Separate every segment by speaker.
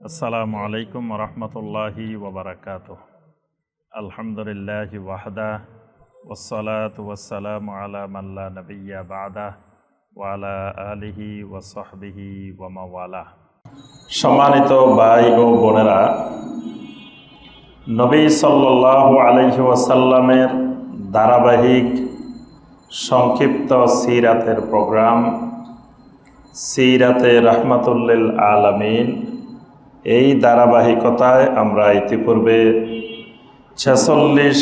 Speaker 1: আসসালামু আলাইকুম রহমতুল্লাহি ওবরাকাতুহ। আলহামদুলিল্লাহি ওয়াহদা ওয়াসসালাতু ওয়াসসালামু আলা মান লা নাবিয়্যা বা'দা ওয়া আলা আলিহি ওয়া সাহবিহি ওয়া মাওয়ালা। সম্মানিত ভাই ও বোনেরা, নবী সাল্লাল্লাহু আলাইহি ওয়াসাল্লামের ধারাবাহিক সংক্ষিপ্ত সিরাতের প্রোগ্রাম সিরাতে রাহমাতুল আলামিন, এই ধারাবাহিকতায় আমরা ইতিপূর্বে 46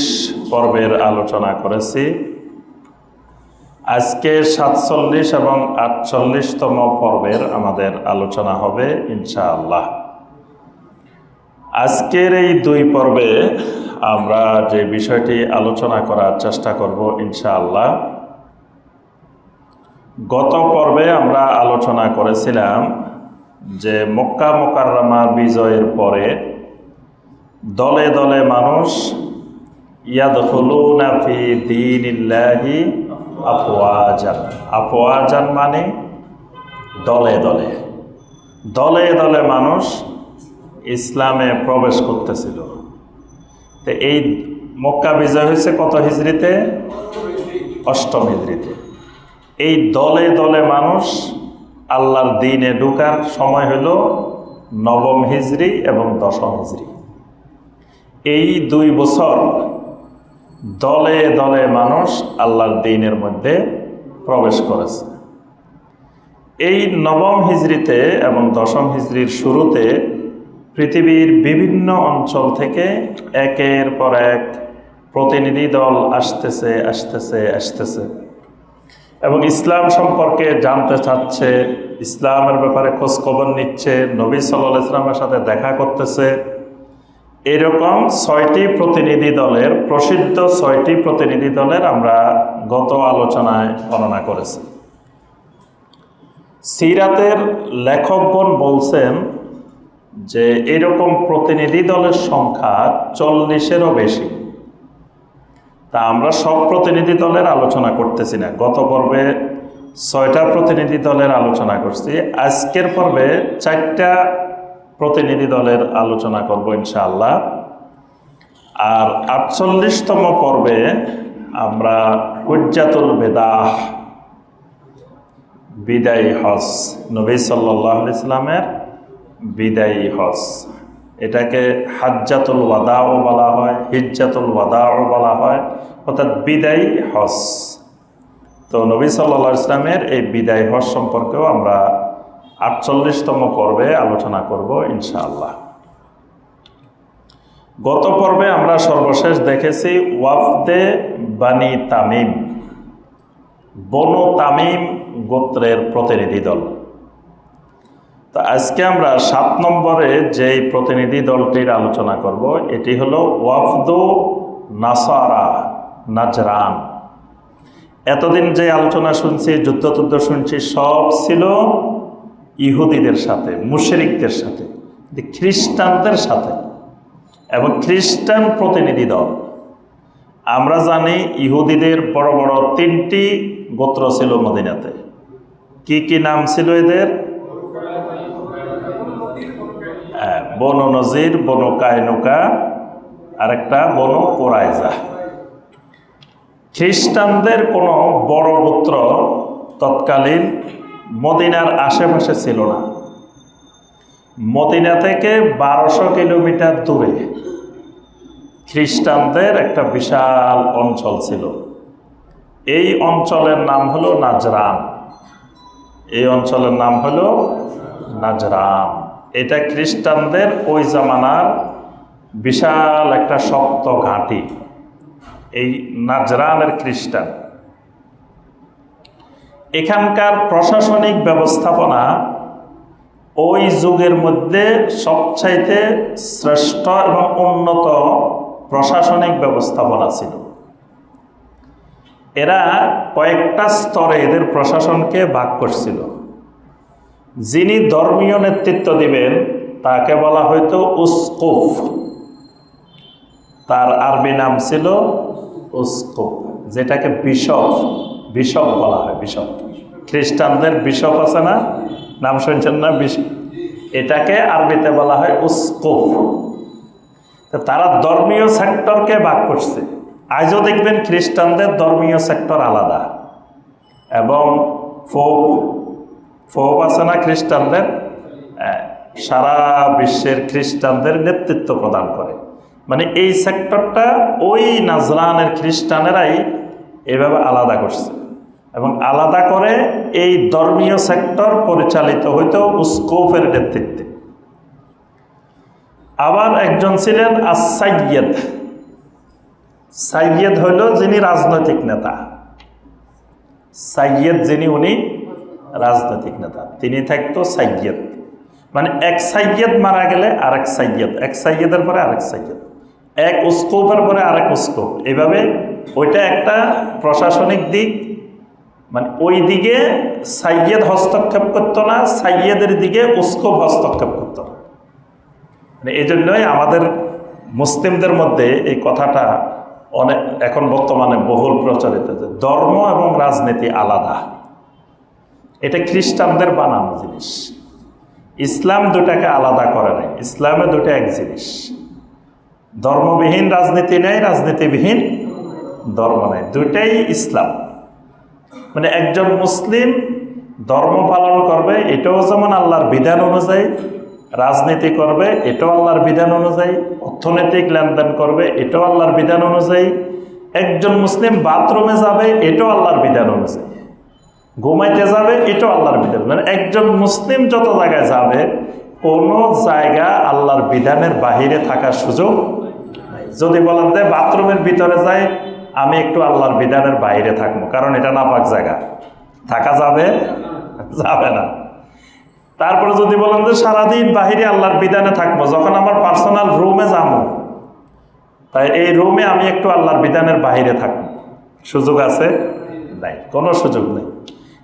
Speaker 1: পর্বের আলোচনা করেছি। আজকে 47 এবং 48তম পর্বের আমাদের আলোচনা হবে ইনশাআল্লাহ। আজকের এই দুই পর্বে আমরা যে বিষয়টি আলোচনা করার চেষ্টা করব ইনশাআল্লাহ, গত পর্বে আমরা আলোচনা করেছিলাম যে মক্কা মুকাররমা বিজয়ের পরে দলে দলে মানুষ ইয়াদখুলুনা ফি দীনিল্লাহি আফওয়াজান। আফওয়াজান মানে দলে দলে দলে দলে মানুষ ইসলামে প্রবেশ করতেছিল। তো এই মক্কা বিজয় হয়েছে কত হিজরিতে? 8ম হিজরিতে। এই দলে দলে মানুষ আল্লাহর দ্বীনে ঢোকার সময় হল 9ম হিজরি এবং 10ম হিজরি। এই 2 বছর দলে দলে মানুষ আল্লাহর দ্বীনের মধ্যে প্রবেশ করেছে। এই 9ম হিজরিতে এবং 10ম হিজরির শুরুতে পৃথিবীর বিভিন্ন অঞ্চল থেকে একের পর এক প্রতিনিধি দল আসতেছে এবং ইসলাম সম্পর্কে জানতে চাচ্ছে, ইসলামের ব্যাপারে খোঁজখবর নিচ্ছে, নবী সাল্লাল্লাহু আলাইহি ওয়াসাল্লামের সাথে দেখা করতেছে। এরকম 6টি প্রতিনিধি দলের, প্রসিদ্ধ 6টি প্রতিনিধি দলের আমরা গত আলোচনায় বর্ণনা করেছি। সিরাতের লেখকগণ বলছেন যে এরকম প্রতিনিধি দলের সংখ্যা 40-এরও বেশি। তা আমরা সব প্রতিনিধি দলের আলোচনা করতেছি না। গত পর্বে 6টা প্রতিনিধি দলের আলোচনা করছি। আজকের পর্বে 4টা প্রতিনিধি দলের আলোচনা করব ইনশাআল্লাহ। আর 48তম পর্বে আমরা হুজ্জাতুল বিদাহ, বিদায়ী হজ, নবী সাল্লাল্লাহু আলাইহি ওয়াসাল্লামের বিদায়ী হজ, এটাকে হাজ্জাতুল ওয়াদাও বলা হয়, হিজ্জাতুল ওয়াদাও বলা হয়, অর্থাৎ বিদায়ী হজ। তো নবী সাল্লাল্লাহু আলাইহি ওয়াসাল্লামের এই বিদায়ী হজ সম্পর্কেও আমরা 48তম পর্বে আলোচনা করব ইনশাআল্লাহ। গত পর্বে আমরা সর্বশেষ দেখেছি ওয়াফদে বানি তামিম, বনু তামিম গোত্রের প্রতিনিধি দল। তো আজকে আমরা 7 নম্বরে যেই প্রতিনিধি দলটির আলোচনা করব, এটি হলো ওয়াফদু নাসারা নাজরান। এতদিন যে আলোচনা শুনছি, যুদ্ধ শুনছি, সব ছিল ইহুদিদের সাথে, মুশরিকদের সাথে, খ্রিস্টানদের সাথে এবং খ্রিস্টান প্রতিনিধি দল। আমরা জানি ইহুদিদের বড় বড় 3টি গোত্র ছিল মদিনাতে। কি কি নাম ছিল এদের? বনু নজির, বনু কায়নুকা, আরেকটা বনু কোরাইজা। খ্রিস্টানদের কোনো বড় গোত্র তৎকালীন মদিনার আশেপাশে ছিল না। মদিনা থেকে 1200 কিলোমিটার দূরে খ্রিস্টানদের একটা বিশাল অঞ্চল ছিল। এই অঞ্চলের নাম হলো নাজরান। এই অঞ্চলের নাম হলো নাজরান। এটা খ্রিস্টানদের ওই জামানার বিশাল একটা শক্ত ঘাঁটি, এই নাজরানের খ্রিস্টান। এখানকার প্রশাসনিক ব্যবস্থাপনা ওই যুগের মধ্যে সবচাইতে শ্রেষ্ঠ এবং উন্নত প্রশাসনিক ব্যবস্থাপনা ছিল। এরা কয়েকটা স্তরে এদের প্রশাসনকে ভাগ করছিল। যিনি ধর্মীয় নেতৃত্ব দিবেন তাকে বলা হয়তো উসকুফ, তার আরবি নাম ছিল উসকুফ, যেটাকে বিশপ বলা হয়। বিশপ, খ্রিস্টানদের বিশপ আছে না, নাম শুনছেন না? এটাকে আরবিতে বলা হয় উসকুফ। তারা ধর্মীয় সেক্টরকে ভাগ করছে। আজও দেখবেন খ্রিস্টানদের ধর্মীয় সেক্টর আলাদা, এবং ফোপ আছে না খ্রিস্টানদের, সারা বিশ্বের খ্রিস্টানদের নেতৃত্ব প্রদান করে। মানে এই সেক্টরটা ওই নাজরানের খ্রিস্টানেরাই এভাবে আলাদা করছে, এবং আলাদা করে এই ধর্মীয় সেক্টর পরিচালিত হইতো উসকুফের নেতৃত্বে। আবার একজন ছিলেন আস-সাইয়্যিদ। সাইয়্যিদ হইল যিনি রাজনৈতিক নেতা। সাইয়্যিদ যিনি, উনি রাজনৈতিক নেতা, তিনি থাকতো সাইয়্যিদ। মানে এক সাইয়্যিদ মারা গেলে আরেক সাইয়্যিদ, এক সাইয়্যিদের পরে আরেক সাইয়্যিদ, এক উসকুফের পরে আরেক উসকুফ, এইভাবে। ওইটা একটা প্রশাসনিক দিক, মানে ওই দিকে সাইয়্যিদ হস্তক্ষেপ করতো না, সাইয়্যিদের দিকে উসকুফ হস্তক্ষেপ করতো না। মানে এই জন্যই আমাদের মুসলিমদের মধ্যে এই কথাটা অনেক এখন বর্তমানে বহুল প্রচলিত, যে ধর্ম এবং রাজনীতি আলাদা। এটা খ্রিস্টানদের বানানো জিনিস। ইসলাম দুটাকে আলাদা করে নাই, ইসলামে দুটো এক জিনিস। ধর্মবিহীন রাজনীতি নেই, রাজনীতিবিহীন ধর্ম নেই, দুইটাই ইসলাম। মানে একজন মুসলিম ধর্ম পালন করবে, এটাও যেমন আল্লাহর বিধান অনুযায়ী, রাজনীতি করবে এটাও আল্লাহর বিধান অনুযায়ী, অর্থনৈতিক লেনদেন করবে এটাও আল্লাহর বিধান অনুযায়ী, একজন মুসলিম বাথরুমে যাবে এটাও আল্লাহর বিধান অনুযায়ী, ঘুমাইতে যাবে এটাও আল্লাহর বিধান। মানে একজন মুসলিম যত জায়গায় যাবে, কোনো জায়গা আল্লাহর বিধানের বাহিরে থাকার সুযোগ নাই। যদি বলেন যে বাথরুমের ভিতরে যাই, আমি একটু আল্লাহর বিধানের বাইরে থাকবো, কারণ এটা নাপাক জায়গা, থাকা যাবে যাবে না। তারপরে যদি বলেন যে সারাদিন বাহিরে আল্লাহর বিধানে থাকবো, যখন আমার পার্সোনাল রুমে যাবো, তাই এই রুমে আমি একটু আল্লাহর বিধানের বাহিরে থাকবো, সুযোগ আছে? নাই, কোনো সুযোগ নেই।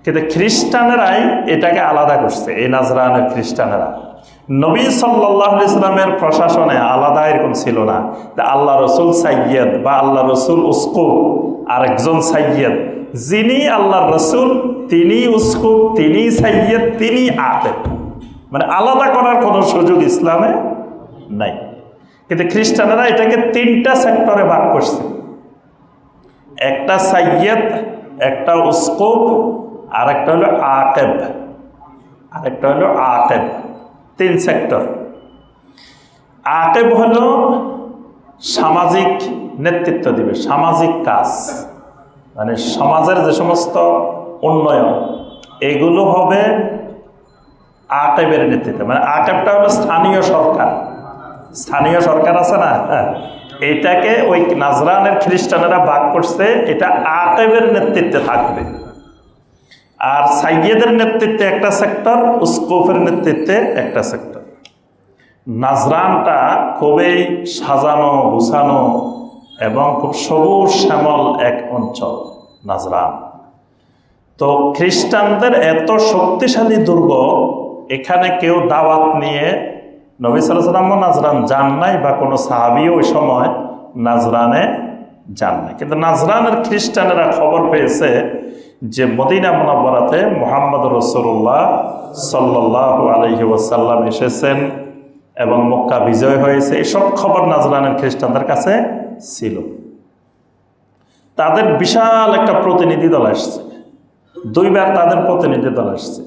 Speaker 1: কিন্তু খ্রিস্টানেরাই এটাকে আলাদা করছে, এই নাজরানের খ্রিস্টানেরা। নবী সাল্লাল্লাহু আলাইহি সাল্লামের প্রশাসনে আলাদা এরকম ছিল না যে আল্লাহ রসুল সাইয়্যিদ বা আল্লাহ রসুল উসকুফ, আরেকজন সাইয়্যিদ। যিনি আল্লাহর রসুল তিনি উসকুফ, তিনি সাইয়্যিদ, তিনি আকিব। মানে আলাদা করার কোনো সুযোগ ইসলামে নাই। কিন্তু খ্রিস্টানেরা এটাকে তিনটা সেক্টরে ভাগ করছে, একটা সাইয়্যিদ, একটা উসকুফ, আরেকটা হলো আকিব, আরেকটা হলো আকিব। তিন সেক্টর। আকিব হলো সামাজিক নেতৃত্ব দিবে, সামাজিক কাজ, মানে সমাজের যে সমস্ত উন্নয়ন এগুলো হবে আকিবের নেতৃত্বে। মানে আকিবটা হলো স্থানীয় সরকার, স্থানীয় সরকার আছে না, এটাকে ওই নাজরানের খ্রিস্টানেরা ভাগ করছে, এটা আকিবের নেতৃত্বে থাকবে। আর সাইয়্যিদের নেতৃত্বে একটা সেক্টর, উসকুফের নেতৃত্বে একটা সেক্টর। নাজরানটা খুবই সাজানো গুছানো এবং খুব সবুজ শ্যামল এক অঞ্চল নাজরান। তো খ্রিস্টানদের এত শক্তিশালী দুর্গ, এখানে কেউ দাওয়াত নিয়ে, নবী সাল্লাল্লাহু আলাইহি ওয়াসাল্লাম নাজরান যান নাই, বা কোনো সাহাবীও ওই সময় নাজরানে যান নাই। কিন্তু নাজরানের খ্রিস্টানেরা খবর পেয়েছে যে মদিনা মুনাওয়ারাতে মুহাম্মদ রাসূলুল্লাহ সাল্লাল্লাহু আলাইহি ওয়াসাল্লাম এসেছেন এবং মক্কা বিজয় হয়েছে। এসব খবর নাজরানের খ্রিস্টানদের কাছে ছিল। তাদের বিশাল একটা প্রতিনিধি দল আসছে, দুইবার তাদের প্রতিনিধি দল আসছে।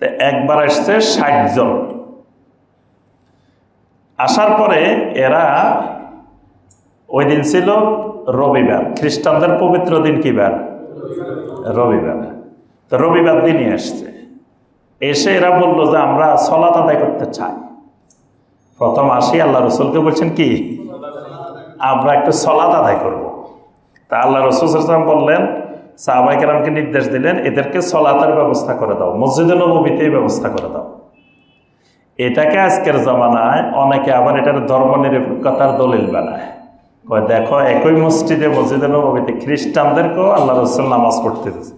Speaker 1: তো একবার আসছে ৬০ জন। আসার পরে এরা, ওই দিন ছিল রবিবার, খ্রিস্টানদের পবিত্র দিন কি বার? রবিবার। তো রবিবার দিনই আসছে। এসে এরা বললো যে আমরা সালাত আদায় করতে চাই। প্রথম আসি আল্লাহ রসুলকে বলছেন কি, আমরা একটু সালাত আদায় করব। তা আল্লাহ রসুল সাল্লাল্লাহু আলাইহি ওয়াসাল্লাম বললেন, সাহাবায়ে কেরামকে নির্দেশ দিলেন, এদেরকে সালাতের ব্যবস্থা করে দাও, মসজিদে নববীতে ব্যবস্থা করে দাও। এটাকে আজকের জমানায় অনেকে আবার এটার ধর্মনিরপেক্ষতার দলিল বানায়। দেখো, একই মসজিদে নববীতে খ্রিস্টানদেরকেও আল্লাহ রসুল নামাজ পড়তে দিয়েছে।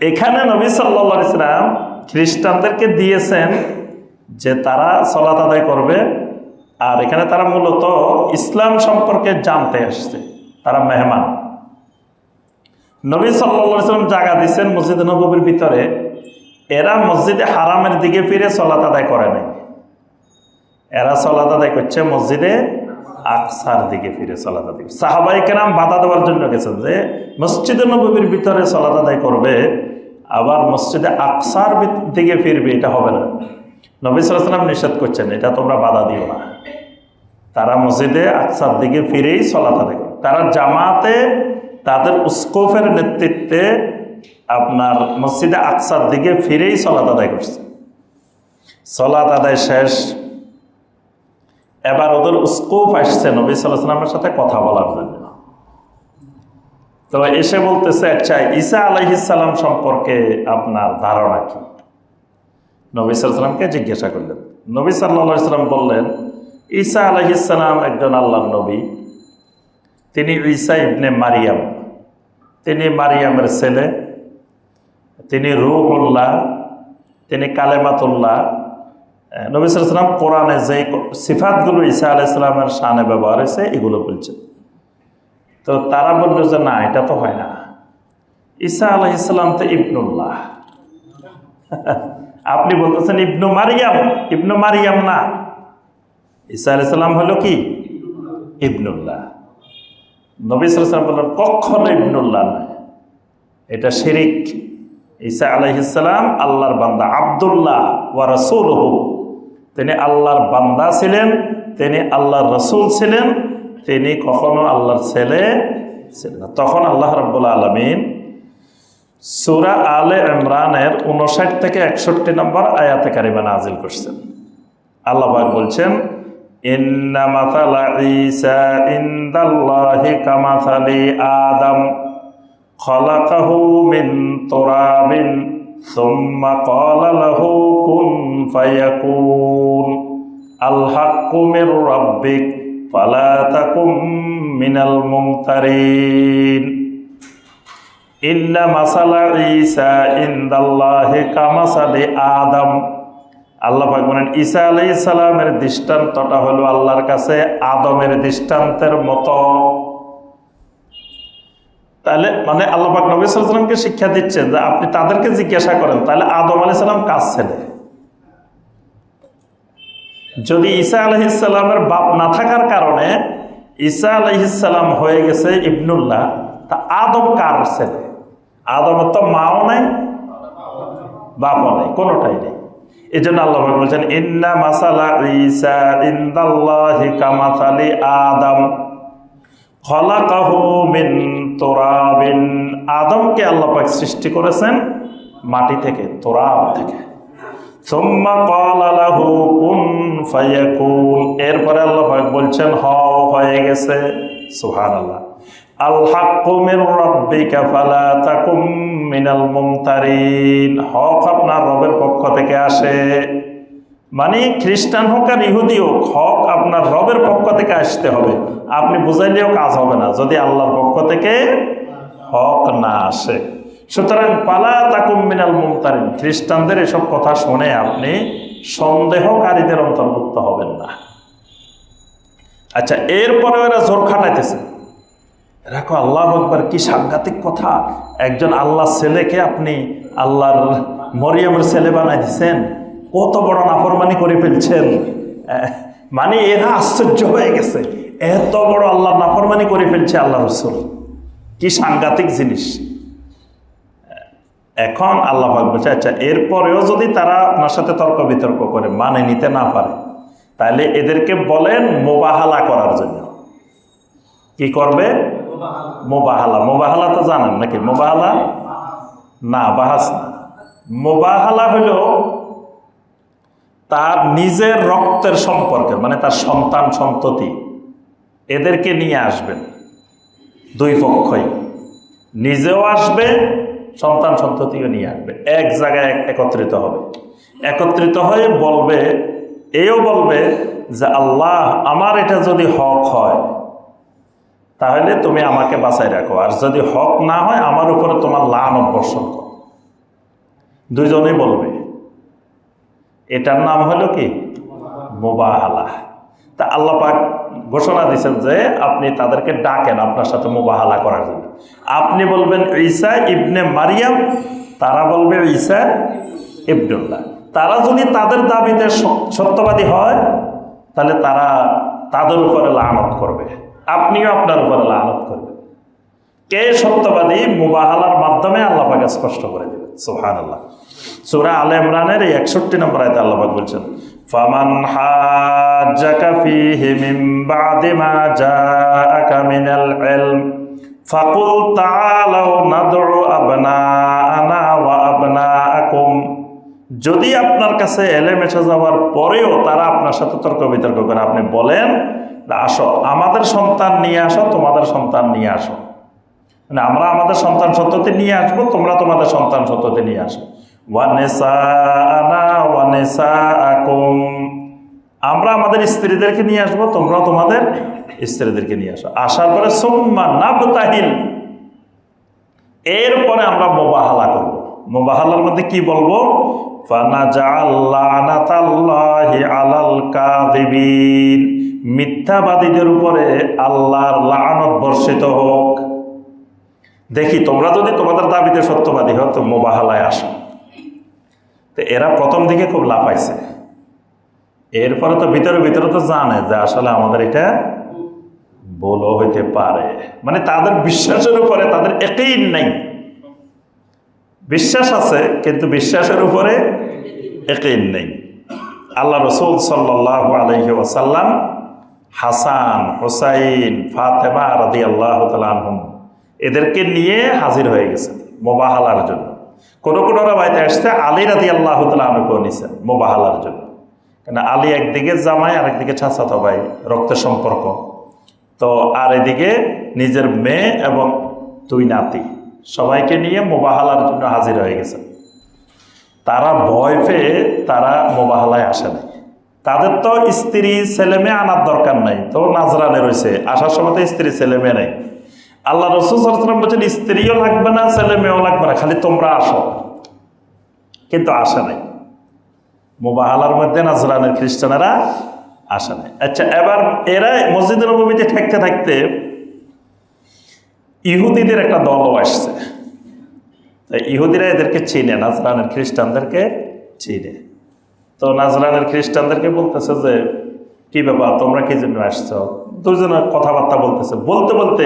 Speaker 1: এখানে নবী সাল্লাল্লাহু আলাইহি ওয়াসাল্লাম খ্রিস্টানদেরকে দিয়েছেন যে তারা সালাত আদায় করবে, আর এখানে তারা মূলত ইসলাম সম্পর্কে জানতে আসছে, তারা মেহমান। নবী সাল্লাল্লাহু আলাইহি ওয়াসাল্লাম জায়গা দিয়েছেন মসজিদে নববীর ভিতরে, এরা মসজিদে হারামের দিকে ফিরে সালাত আদায় করে নাই, এরা সালাত আদায় করছে মসজিদে আকসার দিকে ফিরে সালাত আদায়। সাহাবাই কেরাম বাধা দেওয়ার জন্য গেছেন যে মসজিদে নববীর ভিতরে সালাত আদায় করবে, আবার মসজিদে আকসার দিকে ফিরবে, এটা হবে না। নবী সাল্লাল্লাহু আলাইহি ওয়াসাল্লাম নিষেধ করছেন, এটা তোমরা বাধা দিও না। তারা মসজিদে আকসার দিকে ফিরেই সালাত আদায় করে। তারা জামাতে তাদের উস্কুফের নেতৃত্বে আপনার মসজিদে আকসার দিকে ফিরেই সালাত আদায় করছে। সালাত আদায় শেষ, এবার ওদের উস্কুফ আসছে নবী সাল্লাল্লাহু আলাইহি ওয়াসাল্লামের সাথে কথা বলার জন্য। তো এসে বলতেছে, আচ্ছা ঈসা আলাইহিস সালাম সম্পর্কে আপনার ধারণা কি? নবী সাল্লাল্লাহু আলাইহি ওয়াসাল্লামকে জিজ্ঞাসা করলেন। নবী সাল্লাল্লাহু আলাইহি ওয়াসাল্লাম বললেন, ঈসা আলাইহিস সালাম একজন আল্লাহর নবী, তিনি ঈসা ইবনে মারিয়াম, তিনি মারিয়ামের ছেলে, তিনি রূহুল্লাহ, তিনি কালেমাতুল্লাহ। নবী সাল্লাল্লাহু আলাইহি ওয়াসাল্লাম কোরআনে যে সিফাতগুলো ঈসা আলাইহিস সালামের শানে ব্যবহার হয়েছে এগুলো বলছেন। তো তারা বলল যে না, এটা তো হয় না, ঈসা আলাইহিস সালাম তো ইবনুল্লাহ, আপনি বলতেছেন ইবনু মারিয়াম, ইবনু মারিয়াম না, ঈসা আলাইহিস সালাম হলো কি ইবনুল্লাহ। নবী সাল্লাল্লাহু আলাইহি ওয়াসাল্লাম বললেন কখনো ইবনুল্লাহ নয়, এটা শিরিক। ঈসা আলাইহিস সালাম আল্লাহর বান্দা, আব্দুল্লাহ ওয়া রাসূলুহু, তিনি আল্লাহর বান্দা ছিলেন, তিনি আল্লাহর রাসূল ছিলেন, তিনি কখনো আল্লাহর ছেলে ছিলেন না। তখন আল্লাহ রাব্বুল আলামিন সূরা আলে ইমরানের 59 থেকে 61 নম্বর আয়াতে কারিমা নাযিল করছেন। আল্লাহ পাক বলছেন, ইন্না মাসালা ঈসা ইনদাল্লাহি কামাসালি আদম খলাকাহু মিন তুরাবিন সুম্মা ক্বালা লাহু কুন ফায়াকুন আল হাক্কু মির রাব্বিক ফালা তাকুম মিনাল মুমতারিন। ইন্না মাসালা ঈসা ইনদাল্লাহি কামাসালি আদম, আল্লাহ পাক বলেন ঈসা আলাইহিস সালামের দৃষ্টান্তটা হলো আল্লাহর কাছে আদমের দৃষ্টান্তের মতো। তাহলে মানে আল্লাহ পাক নবী সাল্লাল্লাহু আলাইহি ওয়াসাল্লামকে শিক্ষা দিচ্ছেন যে আপনি তাদেরকে জিজ্ঞাসা করেন, তাহলে আদম আলাইহিস সালাম কার ছেলে? যদি ঈসা আলাইহিস সালামের বাপ না থাকার কারণে ঈসা আলাইহিস সালাম হয়ে গেছে ইবনুল্লাহ, তা আদম কার ছেলে? আদমের তো মাও নাই, বাপও নাই, কোনোটাই নেই। এই জন্য আল্লাহ বলছেন ইন্না মাসালা ঈসা ইনদাল্লাহি কামাসালি আদম খলাকাহু মিন তুরাবিন। আদমকে আল্লাহ পাক সৃষ্টি করেছেন মাটি থেকে, তুরাব থেকে। সুম্মা ক্বালা লাহু কুন ফায়াকুন, এরপরে আল্লাহ পাক বলছেন হও, হয়ে গেছে। সুবহানাল্লাহ। আল হাক্কু মির রাব্বিকা ফালা তাকুম মিনাল মুমতারিন, হক আপনার রবের পক্ষ থেকে আসে। মানে খ্রিস্টান হোক আর ইহুদি হোক, হক আপনার রবের পক্ষ থেকে আসতে হবে। আপনি বুঝাইলেও কাজ হবে না যদি আল্লাহর পক্ষ থেকে হক না আসে। সুতরাং ফালা তাকুম মিনাল মুমতারিন, খ্রিস্টানদের এসব কথা শুনে আপনি সন্দেহকারীদের অন্তর্ভুক্ত হবেন না। আচ্ছা, এরপরে এরা জোর খাটাইতেছে, দেখো আল্লাহু আকবার, কি সাংঘাতিক কথা, একজন আল্লাহর ছেলেকে আপনি আল্লাহর মরিয়মের ছেলে বানাই দিচ্ছেন, কত বড় নাফরমানি করে ফেলছেন। মানে এরা আশ্চর্য হয়ে গেছে, এত বড় আল্লাহর নাফরমানি করে ফেলছে আল্লাহ রাসূল, কি সাংঘাতিক জিনিস। এখন আল্লাহ পাক বলছে আচ্ছা এরপরেও যদি তারা আপনার সাথে তর্ক বিতর্ক করে মানে নিতে না পারে, তাহলে এদেরকে বলেন মুবাহালা করার জন্য। কি করবে? মুবাহালা। মুবাহালা তো জানেন নাকি? মুবাহালা না, বাহাস না। মুবাহালা হলো তার নিজের রক্তের সম্পর্কের, মানে তার সন্তান সন্ততি, এদেরকে নিয়ে আসবেন দুই পক্ষই, নিজেও আসবে সন্তান সন্ততিও নিয়ে আসবে, এক জায়গায় একত্রিত হবে। একত্রিত হয়ে বলবে, এও বলবে যে আল্লাহ আমার এটা যদি হক হয় তাহলে তুমি আমাকে বাঁচাই রাখো, আর যদি হক না হয় আমার উপরে তোমার লানত বর্ষণ করো। দুইজনেই বলবে। এটার নাম হলো কি? মুবাহালা। তা আল্লাহ পাক ঘোষণা দিয়েছেন যে আপনি তাদেরকে ডাকেন আপনার সাথে মুবাহালা করার জন্য। আপনি বলবেন ঈসা ইবনে মারিয়াম, তারা বলবে ঈসা ইবনুল্লাহ। তারা যদি তাদের দাবিতে সত্যবাদী হয় তাহলে তারা তাদের উপরে লানত করবে, আপনিও আপনার উপরে লানত করবেন। কে সত্যবাদী? মুবাহালার মাধ্যমে আল্লাহ পাক স্পষ্ট করে দেবেন। সুবহানাল্লাহ। সূরা আলে ইমরানের 61 নম্বর আয়াতে আল্লাহ পাক বলছেন, ফামান হাজ্জাকা ফীহি মিন বা'দি মা জাআকা মিনাল ইলম ফাকুল তাআলাউ নাদউ আবনাআনা ওয়া আবনাআকুম। যদি আপনার কাছে এলেম এসে যাওয়ার পরেও তারা আপনার সাথে তর্ক বিতর্ক করে, আপনি বলেন আসো আমাদের সন্তান নিয়ে আসো, তোমাদের সন্তান নিয়ে আসো, মানে আমরা আমাদের সন্তান সন্ততি নিয়ে আসবো, তোমরা তোমাদের সন্তান সন্ততি নিয়ে আসো। ওয়া নিসাআনা ওয়া নিসাআকুম, আমরা আমাদের স্ত্রীদেরকে নিয়ে আসবো, তোমরা তোমাদের স্ত্রীদেরকে নিয়ে আসো। আসার পরে সুম্মা নাবতাহিল, এরপরে আমরা মুবাহালা করব। মুবাহালার মধ্যে কি বলবো? ফানাজাআল লানাতাল্লাহি আলাল কাযিবিন, মিথ্যাবাদীদের উপরে আল্লাহর লানত বর্ষিত হোক। দেখি তোমরা যদি তোমাদের দাবিতে সত্যবাদী হও তো মুবাহালায় আসো। তো এরা প্রথম দিকে খুব লাফাইছে, এরপরে তো ভিতরে ভিতরে তো জানে যে আসলে আমাদের এটা ভুলও হইতে পারে, মানে তাদের বিশ্বাসের উপরে তাদের ইয়াকিন নাই। বিশ্বাস আছে কিন্তু বিশ্বাসের উপরে ইয়াকিন নেই। আল্লাহ রাসূল সাল্লাল্লাহু আলাইহি ওয়াসাল্লাম হাসান, হুসাইন, ফাতেমা রাদিয়াল্লাহু তাআলা আনহুম এদেরকে নিয়ে হাজির হয়ে গেছেন মুবাহালার জন্য। কোন কোন রাওয়ায়াতে আসছে আলী রাদিয়াল্লাহু তাআলা আনহুকে নিছেন মুবাহালার জন্য, কেন আলী একদিকে জামাই আর একদিকে চাচাতো ভাই, রক্তের সম্পর্ক তো, আর এদিকে নিজের মেয়ে এবং 2 নাতি, সবাইকে নিয়ে মুবাহালার জন্য হাজির হয়ে গেছেন। তারা ভয় পেয়ে তারা মুবাহালায় আসে নাই। তাদের তো স্ত্রী ছেলে মেয়ে আনার দরকার নাই, তো নাজরানে রয়েছে, আসার সময় তো স্ত্রী ছেলে মেয়ে নেই। আল্লাহ রাসূল সাল্লাল্লাহু আলাইহি ওয়াসাল্লাম বলেছেন স্ত্রীও লাগবে না, ছেলে মেয়েও লাগবে না, খালি তোমরা আসো, কিন্তু আসে নাই। মুবাহালার মধ্যে নাজরানের খ্রিস্টানেরা আসে নাই। আচ্ছা, এবার এরা মসজিদের নববীতে থাকতে থাকতে ইহুদিদের একটা দলও আসছে। ইহুদিরা এদেরকে চিনে, নাজরানের খ্রিস্টানদেরকে চিনে। তো নাজরানের খ্রিস্টানদেরকে বলতেছে যে কি ব্যাপার, তোমরা কি জন্য আসছো? দুজনের কথাবার্তা বলতেছে, বলতে বলতে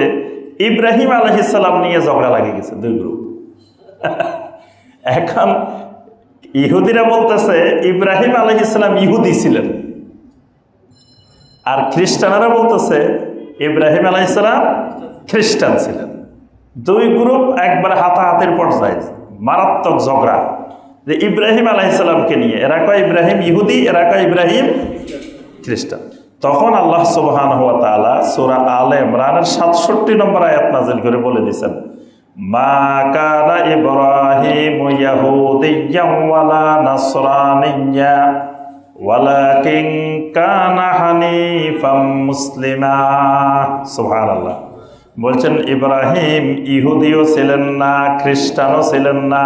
Speaker 1: ইব্রাহিম আলাইহিস সালাম নিয়ে ঝগড়া লাগে গেছে 2 গ্রুপ। এখন ইহুদিরা বলতেছে ইব্রাহিম আলাইহিস সালাম ইহুদি ছিলেন, আর খ্রিস্টানেরা বলতেছে ইব্রাহিম আলাইহিস সালাম খ্রিস্টান ছিলেন। 2 গ্রুপ একবার হাতাহাতির পর্যায়ে, মারাত্মক ঝগড়া যে ইব্রাহিম আলাইহিস সালামকে নিয়ে। এরা কয় ইব্রাহিম ইহুদি, এরা কয় ইব্রাহিম খ্রিস্টান। তখন আল্লাহ সুবহানাহু ওয়া তাআলা সূরা আলে ইমরানের 67 নম্বর আয়াত নাযিল করে বলে দিয়েছেন, মা কানা ইব্রাহিমু ইয়াহুদিয়্যান ওয়ালা নাসরানিয়্যা ওয়ালাকিন কানা হানিফাম মুসলিমা। সুবহানাল্লাহ। বলছেন ইব্রাহিম ইহুদিও ছিলেন না, খ্রিস্টানও ছিলেন না,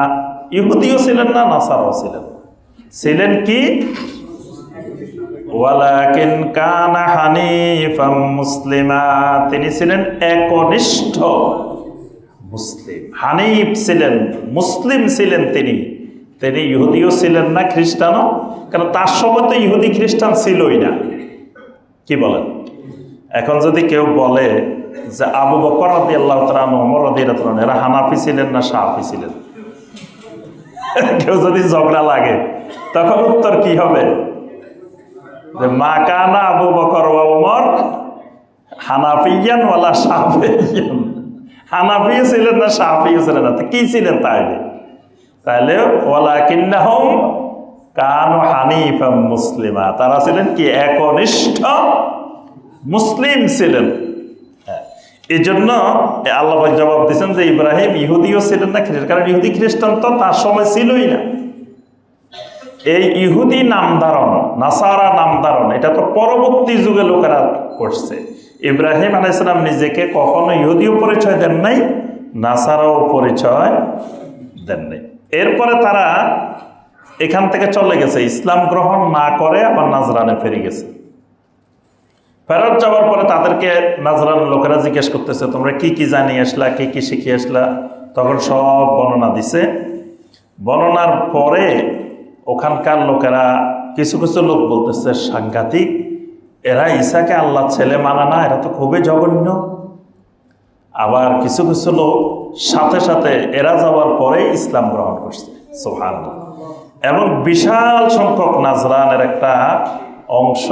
Speaker 1: ইহুদিও ছিলেন না, নাসারাও ছিলেন, ছিলেন কি? ওয়ালাকিন কানা হানিফাম মুসলিমা, তিনি ছিলেন একনিষ্ঠ মুসলিম। হানিফ ছিলেন, মুসলিম ছিলেন তিনি। তিনি ইহুদিও ছিলেন না, খ্রিস্টানও, কারণ তার সময় তো ইহুদি খ্রিস্টান ছিলই না। কি বলেন? এখন যদি কেউ বলে যে আবু বকর রাদিয়াল্লাহু তাআলা, ওমর রাদিয়াল্লাহু তাআলা এরা হানাফি ছিলেন না শাফি ছিলেন, কেউ যদি ঝগড়া লাগে তখন উত্তর কি হবে? যে মা কানা আবু বকর ওয়া ওমর হানাফিয়ান ওয়ালা শাফিয়ান, হানাফিও ছিলেন না শাফিও ছিলেন না, তো কি ছিলেন তাইলে? তাহলে ওয়ালাকিন্নাহুম কানু হানিফাম মুসলিমা, তারা ছিলেন কি? একনিষ্ঠ মুসলিম ছিলেন। এই জন্য আল্লাহ জবাব দিয়েছেন যে ইব্রাহিম ইহুদিও ছিলেন না, কারণ ইহুদি খ্রিস্টান তো তার সময় ছিলই না। এই ইহুদি নামধারণ, নাসারা নামধারণ, এটা তো পরবর্তী যুগে লোকেরা করছে। ইব্রাহিম আলাইহিস সালাম নিজেকে কখনো ইহুদিও পরিচয় দেন নাই, নাসারাও পরিচয় দেন নাই। এরপরে তারা এখান থেকে চলে গেছে, ইসলাম গ্রহণ না করে আবার নাজরানে ফিরে গেছে। ফেরত যাওয়ার পরে তাদেরকে নাজরান লোকেরা জিজ্ঞেস করতেছে, তোমরা কি কি জানিয়ে আসলা, কি কি শিখিয়ে আসলা? তখন সব বর্ণনা দিছে। বর্ণনার পরে ওখানকার লোকেরা কিছু কিছু লোক বলতেছে সাংঘাতিক, এরা ঈসাকে আল্লাহ ছেলে মানে না, এরা তো খুবই জঘন্য। আবার কিছু কিছু লোক সাথে সাথে এরা যাওয়ার পরে ইসলাম গ্রহণ করছে, সুবহানাল্লাহ। এবং বিশাল সংখ্যক নাজরানের একটা অংশ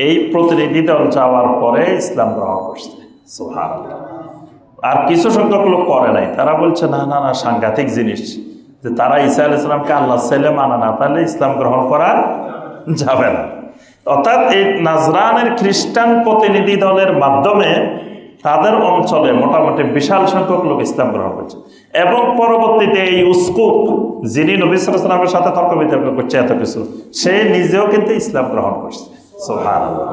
Speaker 1: এই প্রতিনিধি দল যাওয়ার পরে ইসলাম গ্রহণ করছে, সুবহানাল্লাহ। আর কিছু সংখ্যক লোক করে নাই, তারা বলছে না না না, সাংঘাতিক জিনিস, যে তারা ঈসা আলাইহিস সালামকে আল্লাহ ছেলে মানে না, তাহলে ইসলাম গ্রহণ করা যাবে না। অর্থাৎ এই নাজরানের খ্রিস্টান প্রতিনিধি দলের মাধ্যমে তাদের অঞ্চলে মোটামুটি বিশাল সংখ্যক লোক ইসলাম গ্রহণ করছে। এবং পরবর্তীতে এই উস্কুপ, যিনি নবী সাল্লাল্লাহু আলাইহি ওয়াসাল্লামের সাথে তর্ক বিতর্ক করছে এত কিছু, সে নিজেও কিন্তু ইসলাম গ্রহণ করছে, সুবহানাল্লাহ।